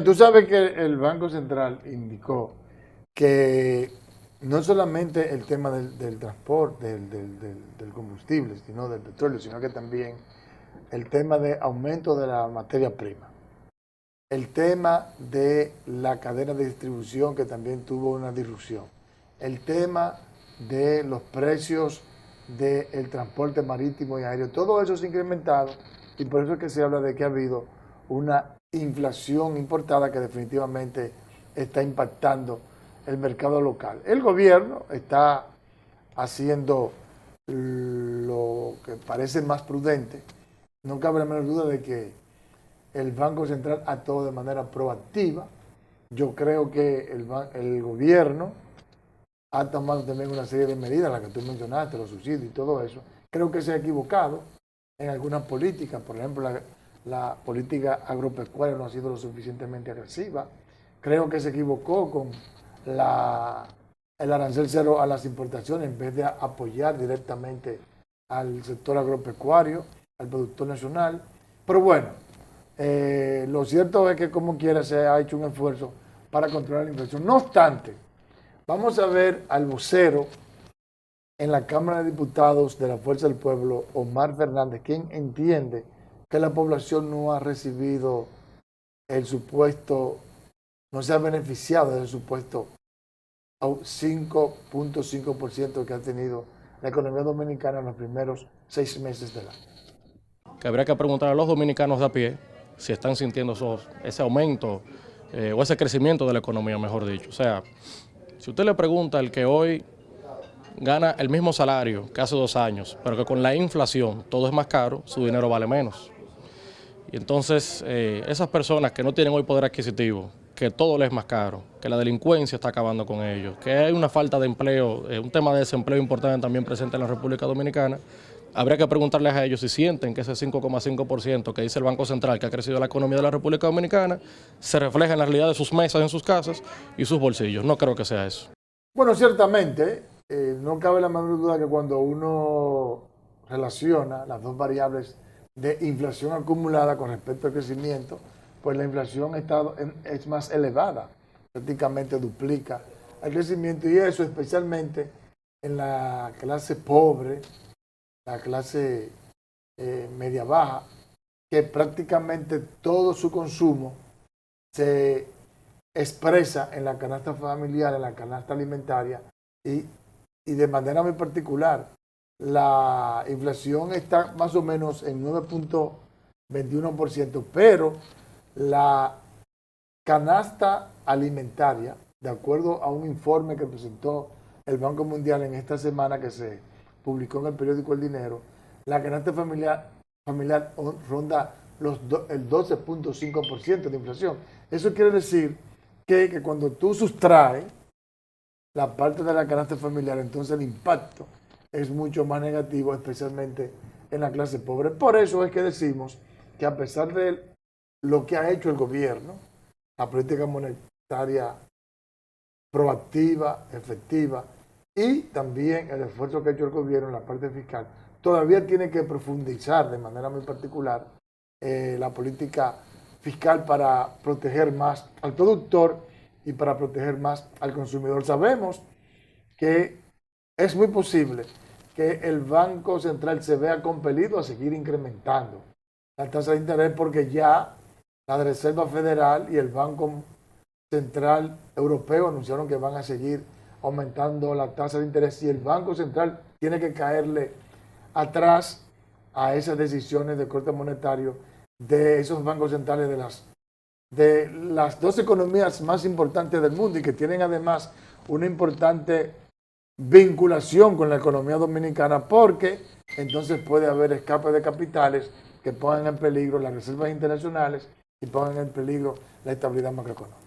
Tú sabes que el Banco Central indicó que no solamente el tema del transporte, del combustible, sino del petróleo, sino que también el tema de aumento de la materia prima, el tema de la cadena de distribución que también tuvo una disrupción, el tema de los precios del transporte marítimo y aéreo, todo eso se ha incrementado y por eso es que se habla de que ha habido una inflación importada que definitivamente está impactando el mercado local. El gobierno está haciendo lo que parece más prudente. No cabe la menor duda de que el Banco Central actuó de manera proactiva. Yo creo que el gobierno ha tomado también una serie de medidas, las que tú mencionaste, los subsidios y todo eso. Creo que se ha equivocado en algunas políticas, por ejemplo, la política agropecuaria no ha sido lo suficientemente agresiva. Creo que se equivocó con el arancel cero a las importaciones en vez de apoyar directamente al sector agropecuario, al productor nacional. Pero bueno, lo cierto es que como quiera se ha hecho un esfuerzo para controlar la inflación. No obstante, vamos a ver al vocero en la Cámara de Diputados de la Fuerza del Pueblo, Omar Fernández, quien entiende que la población no ha recibido el supuesto, no se ha beneficiado del supuesto 5.5% que ha tenido la economía dominicana en los primeros 6 meses del año. Que habría que preguntar a los dominicanos de a pie si están sintiendo ese aumento o ese crecimiento de la economía, mejor dicho. O sea, si usted le pregunta al que hoy gana el mismo salario que hace 2 años, pero que con la inflación todo es más caro, su dinero vale menos. Y entonces esas personas que no tienen hoy poder adquisitivo, que todo les es más caro, que la delincuencia está acabando con ellos, que hay una falta de empleo, un tema de desempleo importante también presente en la República Dominicana, habría que preguntarles a ellos si sienten que ese 5,5% que dice el Banco Central que ha crecido la economía de la República Dominicana se refleja en la realidad de sus mesas en sus casas y sus bolsillos. No creo que sea eso. Bueno, ciertamente, no cabe la menor duda que cuando uno relaciona las dos variables de inflación acumulada con respecto al crecimiento, pues la inflación es más elevada, prácticamente duplica el crecimiento y eso especialmente en la clase pobre, la clase media baja, que prácticamente todo su consumo se expresa en la canasta familiar, en la canasta alimentaria y, y de manera muy particular. La inflación está más o menos en 9.21%, pero la canasta alimentaria, de acuerdo a un informe que presentó el Banco Mundial en esta semana que se publicó en el periódico El Dinero, la canasta familiar ronda el 12.5% de inflación. Eso quiere decir que cuando tú sustraes la parte de la canasta familiar, entonces el impacto es mucho más negativo, especialmente en la clase pobre. Por eso es que decimos que a pesar de lo que ha hecho el gobierno, la política monetaria proactiva, efectiva, y también el esfuerzo que ha hecho el gobierno en la parte fiscal, todavía tiene que profundizar de manera muy particular la política fiscal para proteger más al productor y para proteger más al consumidor. Sabemos que es muy posible que el Banco Central se vea compelido a seguir incrementando la tasa de interés porque ya la Reserva Federal y el Banco Central Europeo anunciaron que van a seguir aumentando la tasa de interés y el Banco Central tiene que caerle atrás a esas decisiones de corte monetario de esos bancos centrales de las dos economías más importantes del mundo y que tienen además una importante vinculación con la economía dominicana porque entonces puede haber escape de capitales que pongan en peligro las reservas internacionales y pongan en peligro la estabilidad macroeconómica.